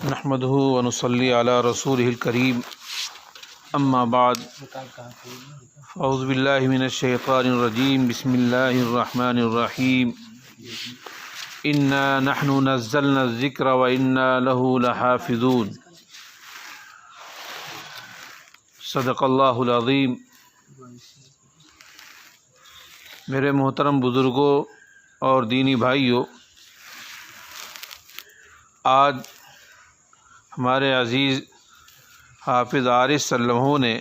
نحمده ونصلي على رسوله الكريم اما بعد اعوذ باللہ من الشیطان الرجیم بسم اللہ الرحمن الرحیم انا نحن نزلنا الذکر وانا له لحافظون صدق اللہ العظیم۔ میرے محترم بزرگوں اور دینی بھائیوں، آج ہمارے عزیز حافظ عارث سلمہ نے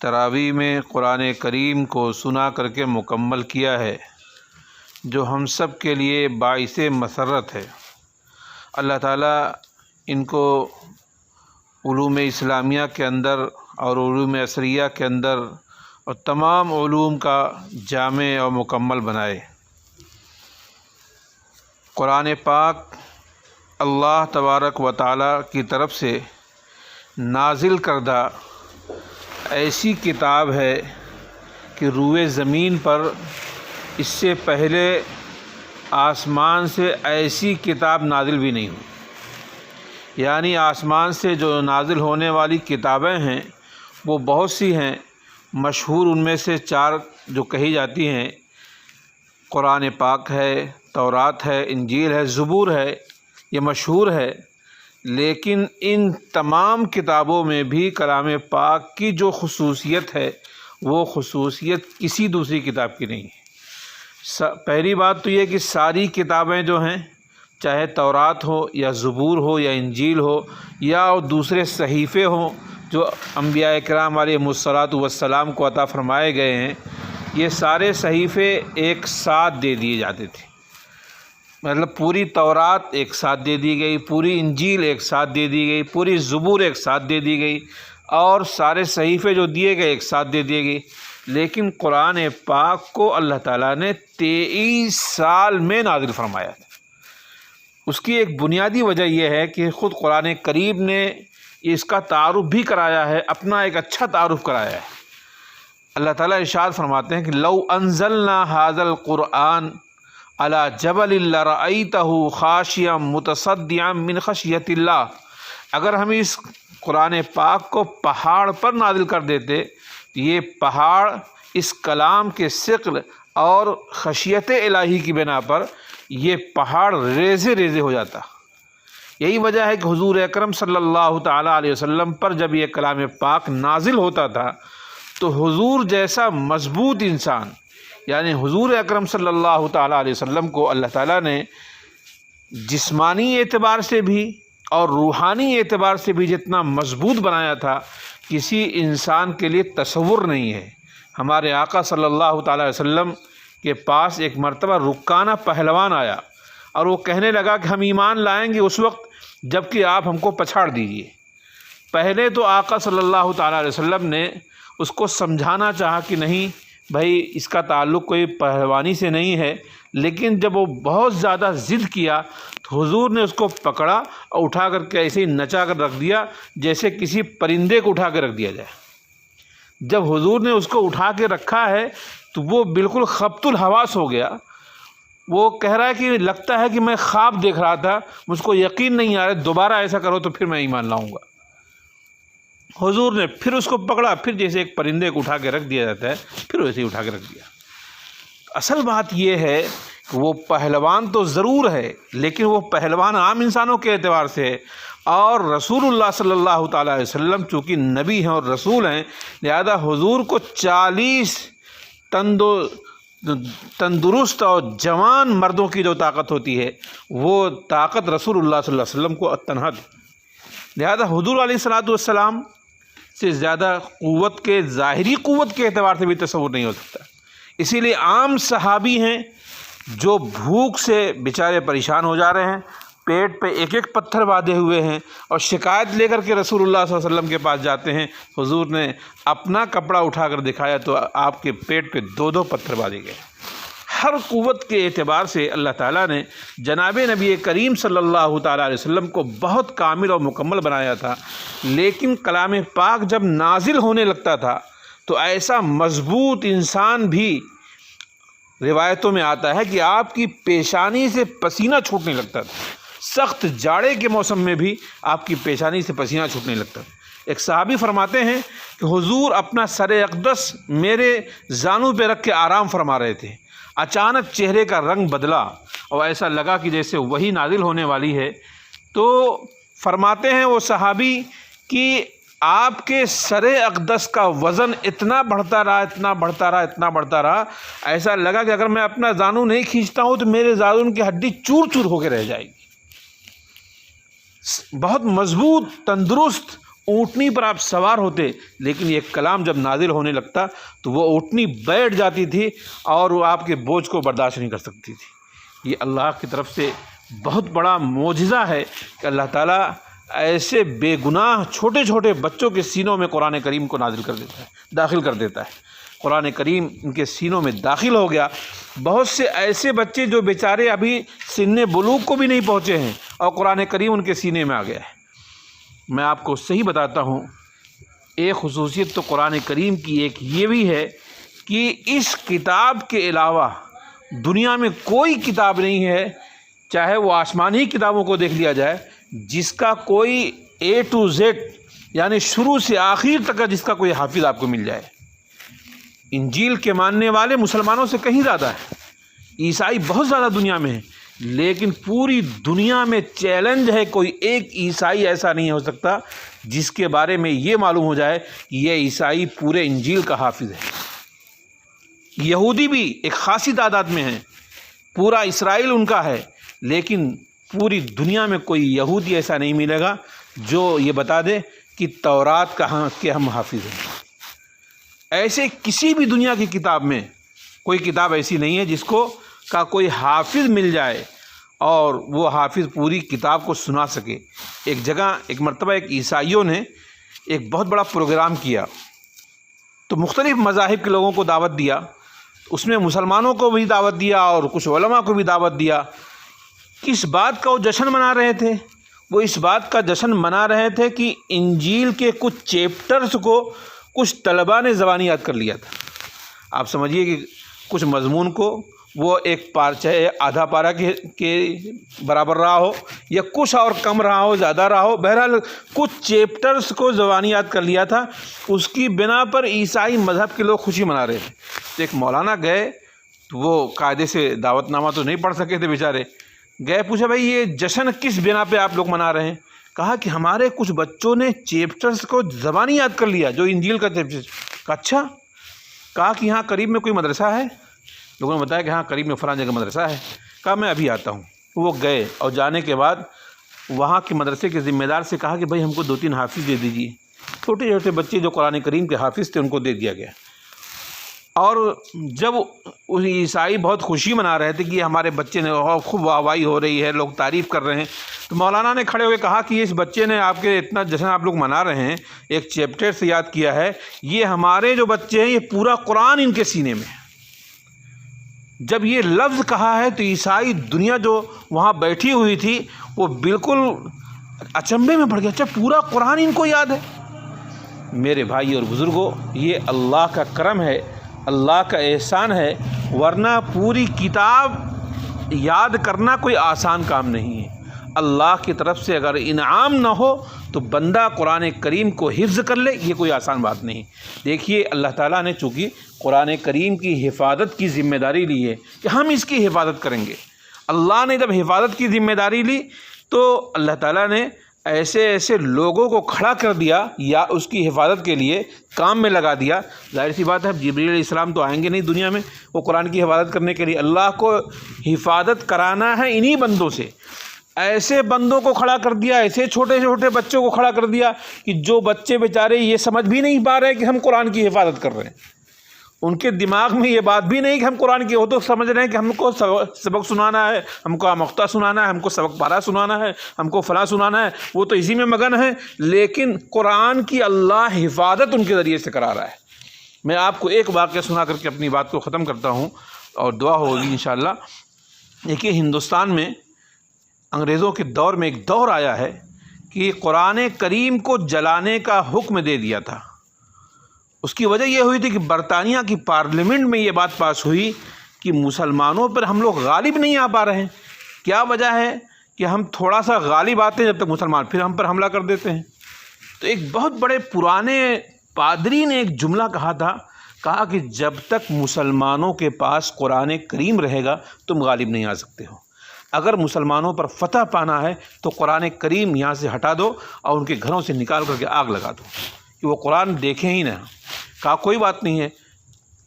تراویح میں قرآن کریم کو سنا کر کے مکمل کیا ہے، جو ہم سب کے لیے باعث مسرت ہے۔ اللہ تعالیٰ ان کو علوم اسلامیہ کے اندر اور علوم عصریہ کے اندر اور تمام علوم کا جامع اور مکمل بنائے۔ قرآن پاک اللہ تبارک و تعالیٰ کی طرف سے نازل کردہ ایسی کتاب ہے کہ روئے زمین پر اس سے پہلے آسمان سے ایسی کتاب نازل بھی نہیں ہوئی۔ یعنی آسمان سے جو نازل ہونے والی کتابیں ہیں وہ بہت سی ہیں، مشہور ان میں سے 4 جو کہی جاتی ہیں، قرآن پاک ہے، تورات ہے، انجیل ہے، زبور ہے، یہ مشہور ہے۔ لیکن ان تمام کتابوں میں بھی کلام پاک کی جو خصوصیت ہے وہ خصوصیت کسی دوسری کتاب کی نہیں ہے۔ پہلی بات تو یہ کہ ساری کتابیں جو ہیں، چاہے تورات ہو یا زبور ہو یا انجیل ہو یا دوسرے صحیفے ہوں جو انبیاء کرام علیہم الصلاۃ والسلام کو عطا فرمائے گئے ہیں، یہ سارے صحیفے ایک ساتھ دے دیے جاتے تھے۔ مطلب پوری تورات ایک ساتھ دے دی گئی، پوری انجیل ایک ساتھ دے دی گئی، پوری زبور ایک ساتھ دے دی گئی، اور سارے صحیفے جو دیے گئے ایک ساتھ دے دیے گئے۔ لیکن قرآن پاک کو اللہ تعالیٰ نے 23 سال میں نازل فرمایا تھا۔ اس کی ایک بنیادی وجہ یہ ہے کہ خود قرآن کریم نے اس کا تعارف بھی کرایا ہے، اپنا ایک اچھا تعارف کرایا ہے۔ اللہ تعالیٰ ارشاد فرماتے ہیں کہ لو انزلنا ھذا القرآن علی جبل لرأیتہ خاشعا متصدعا من خشیۃ اللہ، اگر ہم اس قرآن پاک کو پہاڑ پر نازل کر دیتے تو یہ پہاڑ اس کلام کے ثقل اور خشیت الہی کی بنا پر یہ پہاڑ ریزے ریزے ہو جاتا۔ یہی وجہ ہے کہ حضور اکرم صلی اللہ تعالیٰ علیہ وسلم پر جب یہ کلام پاک نازل ہوتا تھا تو حضور جیسا مضبوط انسان، یعنی حضور اکرم صلی اللہ تعالیٰ علیہ وسلم کو اللہ تعالیٰ نے جسمانی اعتبار سے بھی اور روحانی اعتبار سے بھی جتنا مضبوط بنایا تھا، کسی انسان کے لیے تصور نہیں ہے۔ ہمارے آقا صلی اللہ تعالیٰ علیہ وسلم کے پاس ایک مرتبہ رکانہ پہلوان آیا اور وہ کہنے لگا کہ ہم ایمان لائیں گے اس وقت جب کہ آپ ہم کو پچھاڑ دیجیے۔ پہلے تو آقا صلی اللہ تعالیٰ علیہ وسلم نے اس کو سمجھانا چاہا کہ نہیں بھائی، اس کا تعلق کوئی پہلوانی سے نہیں ہے، لیکن جب وہ بہت زیادہ ضد کیا تو حضور نے اس کو پکڑا اور اٹھا کر کے ایسے ہی نچا کر رکھ دیا جیسے کسی پرندے کو اٹھا کے رکھ دیا جائے۔ جب حضور نے اس کو اٹھا کے رکھا ہے تو وہ بالکل خبط الحواس ہو گیا۔ وہ کہہ رہا ہے کہ لگتا ہے کہ میں خواب دیکھ رہا تھا، مجھ کو یقین نہیں آ رہا، دوبارہ ایسا کرو تو پھر میں ایمان لاؤں گا۔ حضور نے پھر اس کو پکڑا، پھر جیسے ایک پرندے کو اٹھا کے رکھ دیا جاتا ہے پھر ویسے ہی اٹھا کے رکھ دیا۔ اصل بات یہ ہے کہ وہ پہلوان تو ضرور ہے، لیکن وہ پہلوان عام انسانوں کے اعتبار سے ہے، اور رسول اللہ صلی اللہ تعالیٰ علیہ وسلم چونکہ نبی ہیں اور رسول ہیں، لہذا حضور کو 40 تندرست اور جوان مردوں کی جو طاقت ہوتی ہے وہ طاقت رسول اللہ صلی اللہ علیہ وسلم کو تنہا دی۔ لہذا حضور علیہ الصلوۃ والسلام سے زیادہ قوت کے، ظاہری قوت کے اعتبار سے بھی تصور نہیں ہو سکتا۔ اسی لیے عام صحابی ہیں جو بھوک سے بیچارے پریشان ہو جا رہے ہیں، پیٹ پہ ایک ایک پتھر باندھے ہوئے ہیں اور شکایت لے کر کے رسول اللہ صلی اللہ علیہ وسلم کے پاس جاتے ہیں، حضور نے اپنا کپڑا اٹھا کر دکھایا تو آپ کے پیٹ پہ 2 پتھر باندھے گئے۔ ہر قوت کے اعتبار سے اللہ تعالیٰ نے جناب نبی کریم صلی اللہ تعالیٰ علیہ وسلم کو بہت کامل اور مکمل بنایا تھا، لیکن کلام پاک جب نازل ہونے لگتا تھا تو ایسا مضبوط انسان بھی روایتوں میں آتا ہے کہ آپ کی پیشانی سے پسینہ چھوٹنے لگتا تھا، سخت جاڑے کے موسم میں بھی آپ کی پیشانی سے پسینہ چھوٹنے لگتا۔ ایک صحابی فرماتے ہیں کہ حضور اپنا سر اقدس میرے زانوں پہ رکھ کے آرام فرما رہے تھے، اچانک چہرے کا رنگ بدلا اور ایسا لگا کہ جیسے وحی نازل ہونے والی ہے۔ تو فرماتے ہیں وہ صحابی کہ آپ کے سر اقدس کا وزن اتنا بڑھتا رہا، ایسا لگا کہ اگر میں اپنا زانو نہیں کھینچتا ہوں تو میرے زانوں کی ہڈی چور چور ہو کے رہ جائے گی۔ بہت مضبوط تندرست اونٹنی پر آپ سوار ہوتے، لیکن یہ کلام جب نازل ہونے لگتا تو وہ اونٹنی بیٹھ جاتی تھی اور وہ آپ کے بوجھ کو برداشت نہیں کر سکتی تھی۔ یہ اللہ کی طرف سے بہت بڑا معجزہ ہے کہ اللہ تعالیٰ ایسے بے گناہ چھوٹے چھوٹے بچوں کے سینوں میں قرآن کریم کو نازل کر دیتا ہے، داخل کر دیتا ہے۔ قرآن کریم ان کے سینوں میں داخل ہو گیا۔ بہت سے ایسے بچے جو بیچارے ابھی سن بلوغ کو بھی نہیں پہنچے ہیں اور قرآن کریم ان کے سینے میں آ گیا ہے۔ میں آپ کو صحیح بتاتا ہوں، ایک خصوصیت تو قرآن کریم کی ایک یہ بھی ہے کہ اس کتاب کے علاوہ دنیا میں کوئی کتاب نہیں ہے، چاہے وہ آسمانی کتابوں کو دیکھ لیا جائے، جس کا کوئی A to Z یعنی شروع سے آخر تک کا جس کا کوئی حافظ آپ کو مل جائے۔ انجیل کے ماننے والے مسلمانوں سے کہیں زیادہ ہیں، عیسائی بہت زیادہ دنیا میں ہیں، لیکن پوری دنیا میں چیلنج ہے، کوئی ایک عیسائی ایسا نہیں ہو سکتا جس کے بارے میں یہ معلوم ہو جائے کہ یہ عیسائی پورے انجیل کا حافظ ہے۔ یہودی بھی ایک خاصی تعداد میں ہیں، پورا اسرائیل ان کا ہے، لیکن پوری دنیا میں کوئی یہودی ایسا نہیں ملے گا جو یہ بتا دے کہ تورات کہاں کے ہم حافظ ہیں۔ ایسے کسی بھی دنیا کی کتاب میں کوئی کتاب ایسی نہیں ہے جس کو کا کوئی حافظ مل جائے اور وہ حافظ پوری کتاب کو سنا سکے۔ ایک جگہ ایک مرتبہ ایک عیسائیوں نے ایک بہت بڑا پروگرام کیا، تو مختلف مذاہب کے لوگوں کو دعوت دیا، اس میں مسلمانوں کو بھی دعوت دیا اور کچھ علماء کو بھی دعوت دیا۔ کس بات کا وہ جشن منا رہے تھے؟ وہ اس بات کا جشن منا رہے تھے کہ انجیل کے کچھ چیپٹرز کو کچھ طلباء نے زبانی یاد کر لیا تھا۔ آپ سمجھیے کہ کچھ مضمون کو وہ ایک چاہے آدھا پارہ کے برابر رہا ہو یا کچھ اور کم رہا ہو، زیادہ رہا ہو، بہرحال کچھ چیپٹرز کو زبانی یاد کر لیا تھا۔ اس کی بنا پر عیسائی مذہب کے لوگ خوشی منا رہے تھے۔ تو ایک مولانا گئے، تو وہ قاعدے سے دعوت نامہ تو نہیں پڑھ سکے تھے بیچارے، گئے پوچھا بھائی یہ جشن کس بنا پہ آپ لوگ منا رہے ہیں؟ کہا کہ ہمارے کچھ بچوں نے چیپٹرز کو زبانی یاد کر لیا، جو انجیل کا چیپٹر۔ کہا اچھا؟ کہا کہ یہاں قریب میں کوئی مدرسہ ہے؟ لوگوں نے بتایا کہ ہاں قریب میں فلاں جگہ مدرسہ ہے۔ کہا میں ابھی آتا ہوں۔ وہ گئے اور جانے کے بعد وہاں کے مدرسے کے ذمہ دار سے کہا کہ بھائی ہم کو 2-3 حافظ دے دیجیے۔ چھوٹے چھوٹے بچے جو قرآن کریم کے حافظ تھے ان کو دے دیا گیا۔ اور جب عیسائی بہت خوشی منا رہے تھے کہ یہ ہمارے بچے نے خوب واہوائی ہو رہی ہے، لوگ تعریف کر رہے ہیں، تو مولانا نے کھڑے ہو کے کہا کہ اس بچے نے آپ کے اتنا جشن آپ لوگ منا رہے ہیں، ایک چیپٹر سے یاد کیا ہے، یہ ہمارے جو بچے ہیں یہ پورا قرآن ان کے سینے میں ہے۔ جب یہ لفظ کہا ہے تو عیسائی دنیا جو وہاں بیٹھی ہوئی تھی وہ بالکل اچنبھے میں پڑ گیا، اچھا پورا قرآن ان کو یاد ہے۔ میرے بھائی اور بزرگوں، یہ اللہ کا کرم ہے، اللہ کا احسان ہے، ورنہ پوری کتاب یاد کرنا کوئی آسان کام نہیں ہے۔ اللہ کی طرف سے اگر انعام نہ ہو تو بندہ قرآن کریم کو حفظ کر لے، یہ کوئی آسان بات نہیں۔ دیکھیے اللہ تعالیٰ نے چونکہ قرآن کریم کی حفاظت کی ذمہ داری لی ہے کہ ہم اس کی حفاظت کریں گے۔ اللہ نے جب حفاظت کی ذمہ داری لی تو اللہ تعالیٰ نے ایسے ایسے لوگوں کو کھڑا کر دیا یا اس کی حفاظت کے لیے کام میں لگا دیا۔ ظاہر سی بات ہے جبریل علیہ السلام تو آئیں گے نہیں دنیا میں وہ قرآن کی حفاظت کرنے کے لیے، اللہ کو حفاظت کرانا ہے انہی بندوں سے۔ ایسے بندوں کو کھڑا کر دیا، ایسے چھوٹے چھوٹے بچوں کو کھڑا کر دیا کہ جو بچے بیچارے یہ سمجھ بھی نہیں پا رہے کہ ہم قرآن کی حفاظت کر رہے ہیں، ان کے دماغ میں یہ بات بھی نہیں کہ ہم قرآن کی، وہ تو سمجھ رہے ہیں کہ ہم کو سبق سنانا ہے، ہم کو آموختہ سنانا ہے، ہم کو سبق پارہ سنانا ہے، ہم کو فلاں سنانا ہے، وہ تو اسی میں مگن ہے، لیکن قرآن کی اللہ حفاظت ان کے ذریعے سے کرا رہا ہے۔ میں آپ کو ایک واقعہ سنا کر کے اپنی بات کو ختم کرتا ہوں اور دعا ہوگی انشاءاللہ۔ دیکھیے ہندوستان میں انگریزوں کے دور میں ایک دور آیا ہے کہ قرآن کریم کو جلانے کا حکم دے دیا تھا۔ اس کی وجہ یہ ہوئی تھی کہ برطانیہ کی پارلیمنٹ میں یہ بات پاس ہوئی کہ مسلمانوں پر ہم لوگ غالب نہیں آ پا رہے ہیں۔ کیا وجہ ہے کہ ہم تھوڑا سا غالب آتے ہیں جب تک مسلمان پھر ہم پر حملہ کر دیتے ہیں۔ تو ایک بہت بڑے پرانے پادری نے ایک جملہ کہا کہ جب تک مسلمانوں کے پاس قرآن کریم رہے گا تم غالب نہیں آ سکتے ہو۔ اگر مسلمانوں پر فتح پانا ہے تو قرآن کریم یہاں سے ہٹا دو اور ان کے گھروں سے نکال کر کے آگ لگا دو کہ وہ قرآن دیکھیں ہی نہ۔ کہا کوئی بات نہیں ہے۔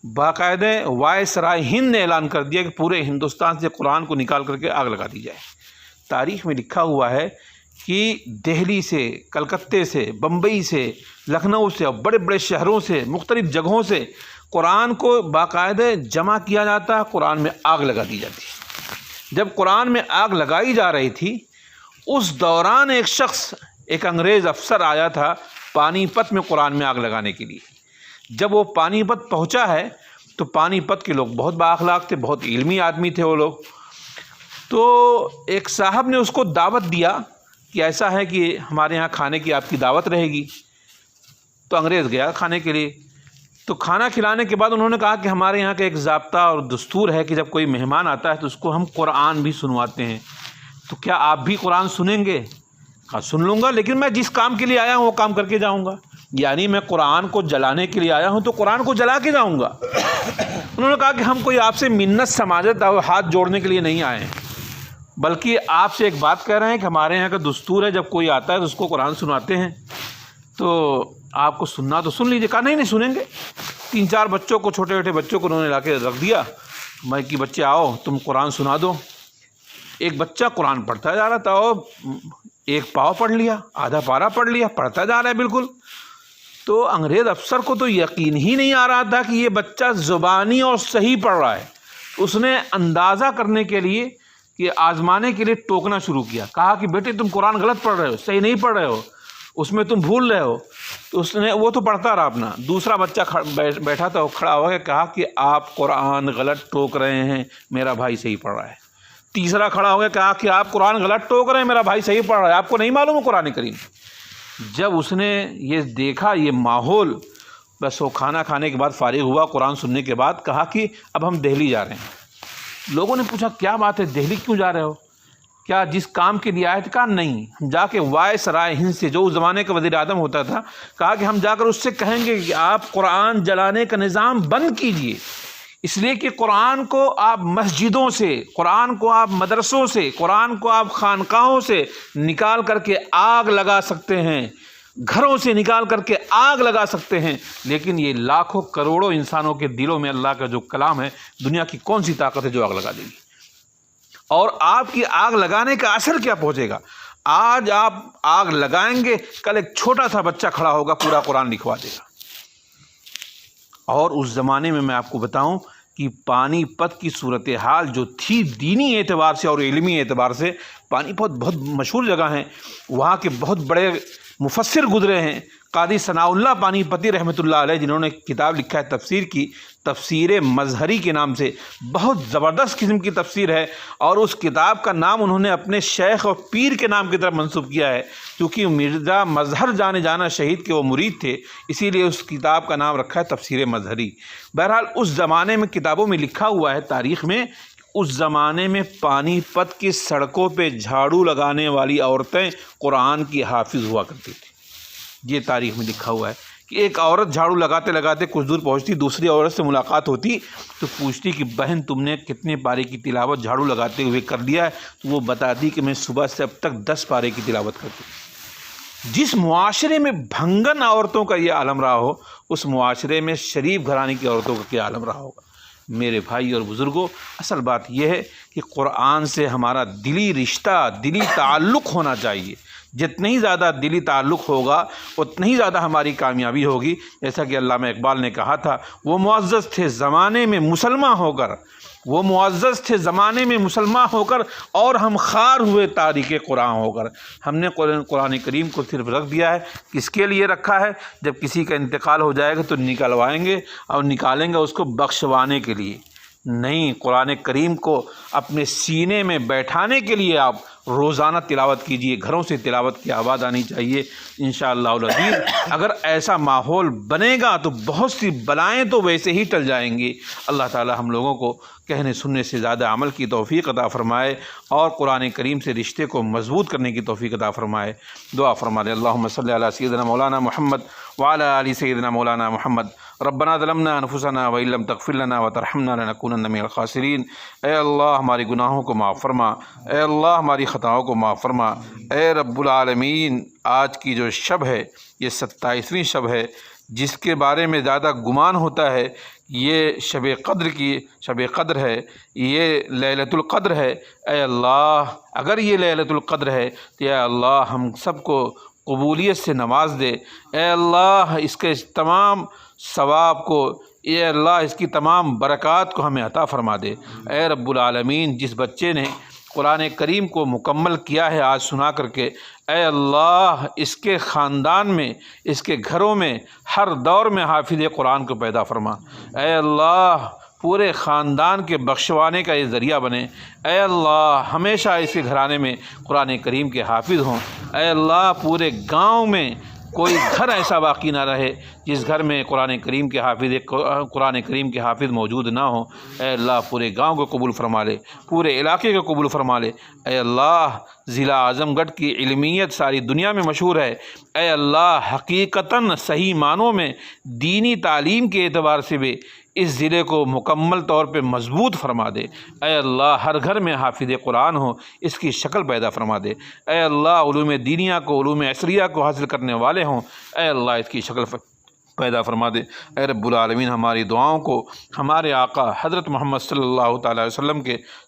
باقاعدہ وائسرائے ہند نے اعلان کر دیا کہ پورے ہندوستان سے قرآن کو نکال کر کے آگ لگا دی جائے۔ تاریخ میں لکھا ہوا ہے کہ دہلی سے، کلکتے سے، بمبئی سے، لکھنؤ سے اور بڑے بڑے شہروں سے، مختلف جگہوں سے قرآن کو باقاعدہ جمع کیا جاتا ہے، قرآن میں آگ لگا دی جاتی ہے۔ جب قرآن میں آگ لگائی جا رہی تھی اس دوران ایک شخص، ایک انگریز افسر آیا تھا پانی پت میں قرآن میں آگ لگانے کے لیے۔ جب وہ پانی پت پہنچا ہے تو پانی پت کے لوگ بہت بااخلاق تھے، بہت علمی آدمی تھے وہ لوگ۔ تو ایک صاحب نے اس کو دعوت دیا کہ ایسا ہے کہ ہمارے ہاں کھانے کی آپ کی دعوت رہے گی۔ تو انگریز گیا کھانے کے لیے۔ تو کھانا کھلانے کے بعد انہوں نے کہا کہ ہمارے یہاں کا ایک ضابطہ اور دستور ہے کہ جب کوئی مہمان آتا ہے تو اس کو ہم قرآن بھی سنواتے ہیں، تو کیا آپ بھی قرآن سنیں گے؟ کہا سن لوں گا، لیکن میں جس کام کے لیے آیا ہوں وہ کام کر کے جاؤں گا، یعنی میں قرآن کو جلانے کے لیے آیا ہوں تو قرآن کو جلا کے جاؤں گا۔ انہوں نے کہا کہ ہم کوئی آپ سے منت سماجت اور ہاتھ جوڑنے کے لیے نہیں آئے ہیں، بلکہ آپ سے ایک بات کہہ رہے ہیں کہ ہمارے یہاں کا دستور ہے جب کوئی آتا ہے تو اس کو قرآن سناتے ہیں، تو آپ کو سننا تو سن لیجیے۔ کہا نہیں سنیں گے۔ 3-4 بچوں کو، چھوٹے چھوٹے بچوں کو انہوں نے لا کے رکھ دیا، میں کہ بچے آؤ تم قرآن سنا دو۔ ایک بچہ قرآن پڑھتا جا رہا تھا، اور ایک پاؤ پڑھ لیا، آدھا پارا پڑھ لیا، پڑھتا جا رہا ہے بالکل۔ تو انگریز افسر کو تو یقین ہی نہیں آ رہا تھا کہ یہ بچہ زبانی اور صحیح پڑھ رہا ہے۔ اس نے اندازہ کرنے کے لیے، کہ آزمانے کے لیے ٹوکنا شروع کیا۔ کہا کہ بیٹے تم قرآن غلط پڑھ رہے ہو، صحیح نہیں پڑھ رہے ہو، اس میں تم بھول رہے ہو۔ تو اس نے، وہ تو پڑھتا رہا اپنا۔ دوسرا بچہ بیٹھا تھا، وہ کھڑا ہو گیا، کہا کہ آپ قرآن غلط ٹوک رہے ہیں، میرا بھائی صحیح پڑھ رہا ہے۔ تیسرا کھڑا ہو گیا، کہا کہ آپ قرآن غلط ٹوک رہے ہیں، میرا بھائی صحیح پڑھ رہا ہے، آپ کو نہیں معلوم ہے قرآن کریم۔ جب اس نے یہ دیکھا یہ ماحول، بس وہ کھانا کھانے کے بعد فارغ ہوا قرآن سننے کے بعد، کہا کہ اب ہم دہلی جا رہے ہیں۔ لوگوں نے پوچھا کیا بات ہے، دہلی کیوں جا رہے ہو؟ کیا جس کام کے لیے آئے تھے؟ کہا نہیں، ہم جا کے وائسرائے ہند سے، جو اس زمانے کا وزیر اعظم ہوتا تھا، کہا کہ ہم جا کر اس سے کہیں گے کہ آپ قرآن جلانے کا نظام بند کیجئے، اس لیے کہ قرآن کو آپ مسجدوں سے، قرآن کو آپ مدرسوں سے، قرآن کو آپ خانقاہوں سے نکال کر کے آگ لگا سکتے ہیں، گھروں سے نکال کر کے آگ لگا سکتے ہیں، لیکن یہ لاکھوں کروڑوں انسانوں کے دلوں میں اللہ کا جو کلام ہے، دنیا کی کون سی طاقت ہے جو آگ لگا دے گی؟ اور آپ کی آگ لگانے کا اثر کیا پہنچے گا؟ آج آپ آگ لگائیں گے، کل ایک چھوٹا سا بچہ کھڑا ہوگا پورا قرآن لکھوا دے گا۔ اور اس زمانے میں آپ کو بتاؤں کہ پانی پت کی صورتحال جو تھی دینی اعتبار سے اور علمی اعتبار سے، پانی پت بہت مشہور جگہ ہیں، وہاں کے بہت بڑے مفسر گزرے ہیں، قاضی ثناء اللہ پانی پتی رحمۃ اللہ علیہ، جنہوں نے کتاب لکھا ہے تفسیر کی، تفسیر مظہری کے نام سے، بہت زبردست قسم کی تفسیر ہے، اور اس کتاب کا نام انہوں نے اپنے شیخ اور پیر کے نام کی طرف منسوب کیا ہے، کیونکہ مرزا مظہر جانے جانا شہید کے وہ مرید تھے، اسی لیے اس کتاب کا نام رکھا ہے تفسیر مظہری۔ بہرحال اس زمانے میں کتابوں میں لکھا ہوا ہے، تاریخ میں، اس زمانے میں پانی پت کی سڑکوں پہ جھاڑو لگانے والی عورتیں قرآن کی حافظ ہوا کرتی تھیں۔ یہ تاریخ میں لکھا ہوا ہے کہ ایک عورت جھاڑو لگاتے لگاتے کچھ دور پہنچتی، دوسری عورت سے ملاقات ہوتی تو پوچھتی کہ بہن تم نے کتنے پارے کی تلاوت جھاڑو لگاتے ہوئے کر لیا ہے؟ تو وہ بتاتی کہ میں صبح سے اب تک 10 پارے کی تلاوت کرتی ہوں۔ جس معاشرے میں بھنگن عورتوں کا یہ عالم رہا ہو، اس معاشرے میں شریف گھرانے کی عورتوں کا کیا عالم رہا ہوگا؟ میرے بھائی اور بزرگوں، اصل بات یہ ہے کہ قرآن سے ہمارا دلی رشتہ، دلی تعلق ہونا چاہیے۔ جتنا ہی زیادہ دلی تعلق ہوگا اتنا ہی زیادہ ہماری کامیابی ہوگی۔ جیسا کہ علامہ اقبال نے کہا تھا، وہ معزز تھے زمانے میں مسلمان ہو کر، وہ معزز تھے زمانے میں مسلمان ہو کر، اور ہم خار ہوئے تاریخ قرآن ہو کر۔ ہم نے قرآن کریم کو صرف رکھ دیا ہے، کس کے لیے رکھا ہے؟ جب کسی کا انتقال ہو جائے گا تو نکلوائیں گے اور نکالیں گے اس کو بخشوانے کے لیے، نہیں، قرآن کریم کو اپنے سینے میں بیٹھانے کے لیے آپ روزانہ تلاوت کیجئے، گھروں سے تلاوت کی آواز آنی چاہیے انشاءاللہ العزیز۔ اگر ایسا ماحول بنے گا تو بہت سی بلائیں تو ویسے ہی ٹل جائیں گی۔ اللہ تعالی ہم لوگوں کو کہنے سننے سے زیادہ عمل کی توفیق عطا فرمائے اور قرآن کریم سے رشتے کو مضبوط کرنے کی توفیق عطا فرمائے۔ دعا فرما دیں۔ اللہم صلی علی سیدنا مولانا محمد وعلی آل سیدنا مولانا محمد۔ ربنا ظلمنا انفسنا وان لم تغفر لنا وترحمنا لنکونن من الخاسرین۔ اے اللہ ہماری گناہوں کو معاف فرما، اے اللہ ہماری خطاؤں کو معاف فرما۔ اے رب العالمین، آج کی جو شب ہے یہ 27ویں شب ہے، جس کے بارے میں زیادہ گمان ہوتا ہے یہ شب قدر ہے، یہ لیلۃ القدر ہے۔ اے اللہ اگر یہ لیلۃ القدر ہے تو اے اللہ ہم سب کو قبولیت سے نواز دے۔ اے اللہ اس کے تمام ثواب کو، اے اللہ اس کی تمام برکات کو ہمیں عطا فرما دے۔ اے رب العالمین، جس بچے نے قرآن کریم کو مکمل کیا ہے آج سنا کر کے، اے اللہ اس کے خاندان میں، اس کے گھروں میں ہر دور میں حافظ قرآن کو پیدا فرما۔ اے اللہ پورے خاندان کے بخشوانے کا یہ ذریعہ بنے۔ اے اللہ ہمیشہ اس کے گھرانے میں قرآن کریم کے حافظ ہوں۔ اے اللہ پورے گاؤں میں کوئی گھر ایسا باقی نہ رہے جس گھر میں قرآن کریم کے حافظ موجود نہ ہوں۔ اے اللہ پورے گاؤں کو قبول فرما لے، پورے علاقے کو قبول فرما لے۔ اے اللہ ضلع اعظم گڑھ کی علمیت ساری دنیا میں مشہور ہے۔ اے اللہ حقیقتاً صحیح معنوں میں دینی تعلیم کے اعتبار سے بھی اس ضلع کو مکمل طور پہ مضبوط فرما دے۔ اے اللہ ہر گھر میں حافظ قرآن ہو، اس کی شکل پیدا فرما دے۔ اے اللہ علوم دینیہ کو، علوم عصریہ کو حاصل کرنے والے ہوں، اے اللہ اس کی شکل پیدا فرما دے۔ اے رب العالمین ہماری دعاؤں کو ہمارے آقا حضرت محمد صلی اللہ تعالی علیہ وسلم کے